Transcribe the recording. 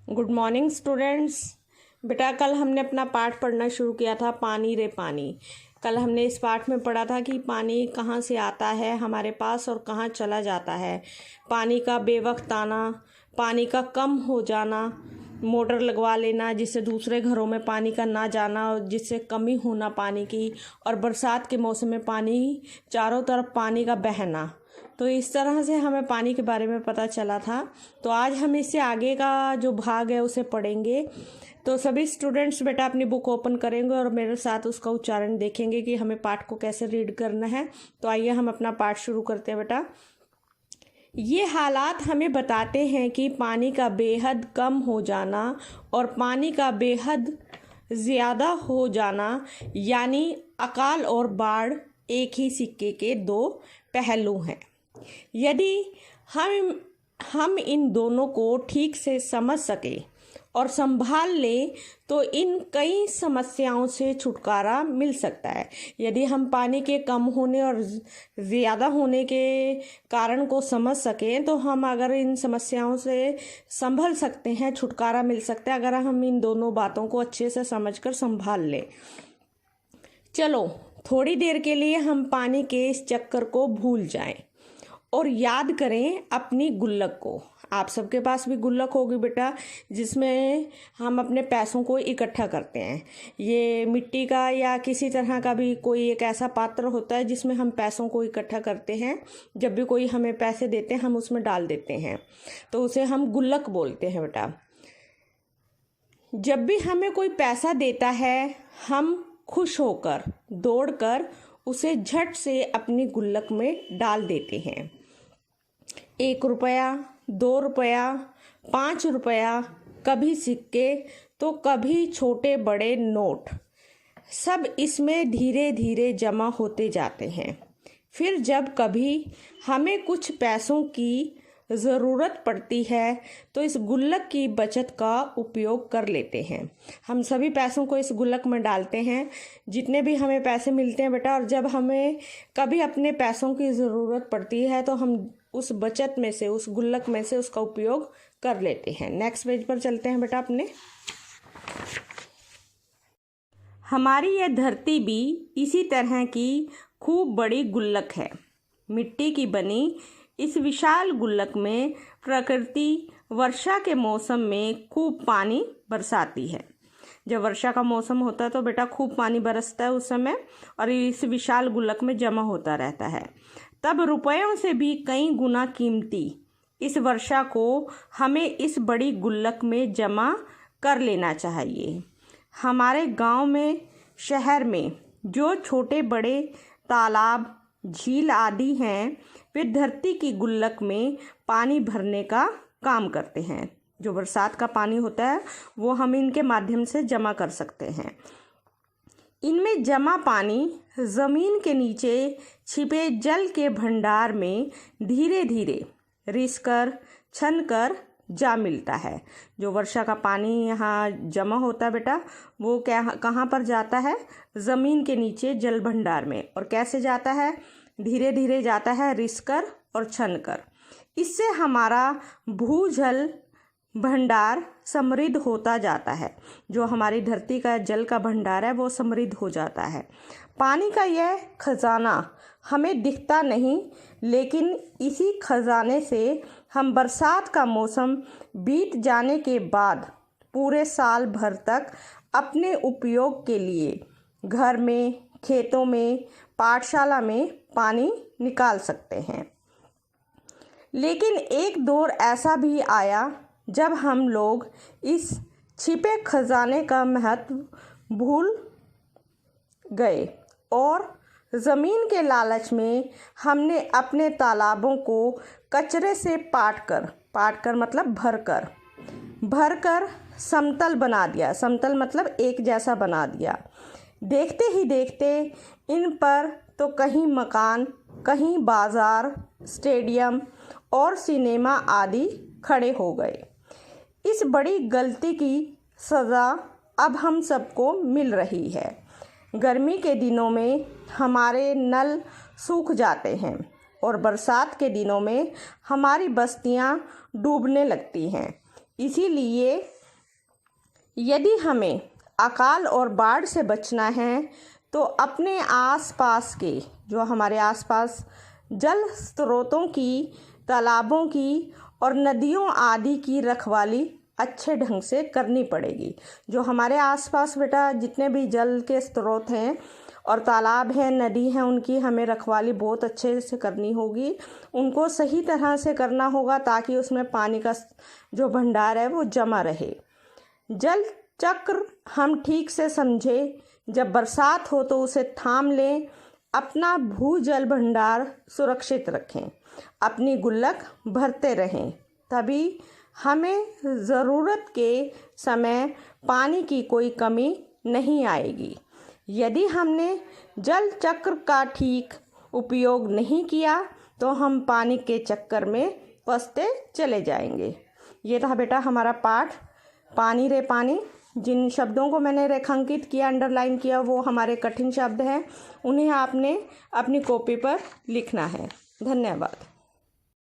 Good morning students. बेटा कल हमने अपना पाठ पढ़ना शुरू किया था पानी रे पानी। कल हमने इस पाठ में पढ़ा था कि पानी कहाँ से आता है हमारे पास और कहाँ चला जाता है। पानी का बेवक्त आना, पानी का कम हो जाना, मोटर लगवा लेना जिससे दूसरे घरों में पानी का ना जाना और जिससे कमी होना पानी की, और बरसात के मौसम में पानी चारों तरफ पानी का बहना। तो इस तरह से हमें पानी के बारे में पता चला था। तो आज हम इससे आगे का जो भाग है उसे पढ़ेंगे। तो सभी स्टूडेंट्स बेटा अपनी बुक ओपन करेंगे और मेरे साथ उसका उच्चारण देखेंगे कि हमें पाठ को कैसे रीड करना है। तो आइए हम अपना पाठ शुरू करते हैं बेटा। ये हालात हमें बताते हैं कि पानी का बेहद कम हो जाना और पानी का बेहद ज़्यादा हो जाना, यानी अकाल और बाढ़ एक ही सिक्के के दो पहलू हैं। यदि हम इन दोनों को ठीक से समझ सके और संभाल लें तो इन कई समस्याओं से छुटकारा मिल सकता है। यदि हम पानी के कम होने और ज़्यादा होने के कारण को समझ सकें तो हम अगर इन समस्याओं से संभल सकते हैं, छुटकारा मिल सकता है अगर हम इन दोनों बातों को अच्छे से समझकर संभाल लें। चलो थोड़ी देर के लिए हम पानी के इस चक्कर को भूल जाएं और याद करें अपनी गुल्लक को। आप सबके पास भी गुल्लक होगी बेटा, जिसमें हम अपने पैसों को इकट्ठा करते हैं। ये मिट्टी का या किसी तरह का भी कोई एक ऐसा पात्र होता है जिसमें हम पैसों को इकट्ठा करते हैं। जब भी कोई हमें पैसे देते हैं हम उसमें डाल देते हैं, तो उसे हम गुल्लक बोलते हैं बेटा। जब भी हमें कोई पैसा देता है हम खुश होकर दौड़कर उसे झट से अपनी गुल्लक में डाल देते हैं। 1 रुपया, 2 रुपया, 5 रुपया, कभी सिक्के तो कभी छोटे बड़े नोट, सब इसमें धीरे धीरे जमा होते जाते हैं। फिर जब कभी हमें कुछ पैसों की ज़रूरत पड़ती है तो इस गुल्लक की बचत का उपयोग कर लेते हैं। हम सभी पैसों को इस गुल्लक में डालते हैं, जितने भी हमें पैसे मिलते हैं बेटा। और जब हमें कभी अपने पैसों की ज़रूरत पड़ती है तो हम उस बचत में से, उस गुल्लक में से उसका उपयोग कर लेते हैं। नेक्स्ट पेज पर चलते हैं बेटा अपने। हमारी यह धरती भी इसी तरह की खूब बड़ी गुल्लक है। मिट्टी की बनी इस विशाल गुल्लक में प्रकृति वर्षा के मौसम में खूब पानी बरसाती है। जब वर्षा का मौसम होता है तो बेटा खूब पानी बरसता है उस समय, और इस विशाल गुल्लक में जमा होता रहता है। तब रुपयों से भी कई गुना कीमती इस वर्षा को हमें इस बड़ी गुल्लक में जमा कर लेना चाहिए। हमारे गांव में, शहर में जो छोटे बड़े तालाब, झील आदि हैं, वे धरती की गुल्लक में पानी भरने का काम करते हैं। जो बरसात का पानी होता है वो हम इनके माध्यम से जमा कर सकते हैं। इनमें जमा पानी ज़मीन के नीचे छिपे जल के भंडार में धीरे धीरे रिस कर, छन कर जा मिलता है। जो वर्षा का पानी यहाँ जमा होता है बेटा, वो कहाँ पर जाता है? ज़मीन के नीचे जल भंडार में। और कैसे जाता है? धीरे धीरे जाता है, रिस कर और छन कर। इससे हमारा भूजल भंडार समृद्ध होता जाता है। जो हमारी धरती का जल का भंडार है वो समृद्ध हो जाता है। पानी का यह खजाना हमें दिखता नहीं, लेकिन इसी खजाने से हम बरसात का मौसम बीत जाने के बाद पूरे साल भर तक अपने उपयोग के लिए घर में, खेतों में, पाठशाला में पानी निकाल सकते हैं। लेकिन एक दौर ऐसा भी आया जब हम लोग इस छिपे खजाने का महत्व भूल गए और ज़मीन के लालच में हमने अपने तालाबों को कचरे से पाट कर मतलब भर कर समतल बना दिया। समतल मतलब एक जैसा बना दिया। देखते ही देखते इन पर तो कहीं मकान, कहीं बाज़ार, स्टेडियम और सिनेमा आदि खड़े हो गए। इस बड़ी गलती की सज़ा अब हम सबको मिल रही है। गर्मी के दिनों में हमारे नल सूख जाते हैं और बरसात के दिनों में हमारी बस्तियां डूबने लगती हैं। इसीलिए यदि हमें अकाल और बाढ़ से बचना है तो अपने आसपास के जो हमारे आसपास जल स्रोतों की, तालाबों की और नदियों आदि की रखवाली अच्छे ढंग से करनी पड़ेगी। जो हमारे आसपास बेटा जितने भी जल के स्रोत हैं और तालाब हैं, नदी हैं, उनकी हमें रखवाली बहुत अच्छे से करनी होगी। उनको सही तरह से करना होगा ताकि उसमें पानी का जो भंडार है वो जमा रहे। जल चक्र हम ठीक से समझें। जब बरसात हो तो उसे थाम लें। अपना भूजल भंडार सुरक्षित रखें। अपनी गुल्लक भरते रहें, तभी हमें ज़रूरत के समय पानी की कोई कमी नहीं आएगी। यदि हमने जल चक्र का ठीक उपयोग नहीं किया तो हम पानी के चक्कर में फंसते चले जाएंगे। ये था बेटा हमारा पाठ पानी रे पानी। जिन शब्दों को मैंने रेखांकित किया, अंडरलाइन किया, वो हमारे कठिन शब्द हैं। उन्हें आपने अपनी कॉपी पर लिखना है। धन्यवाद।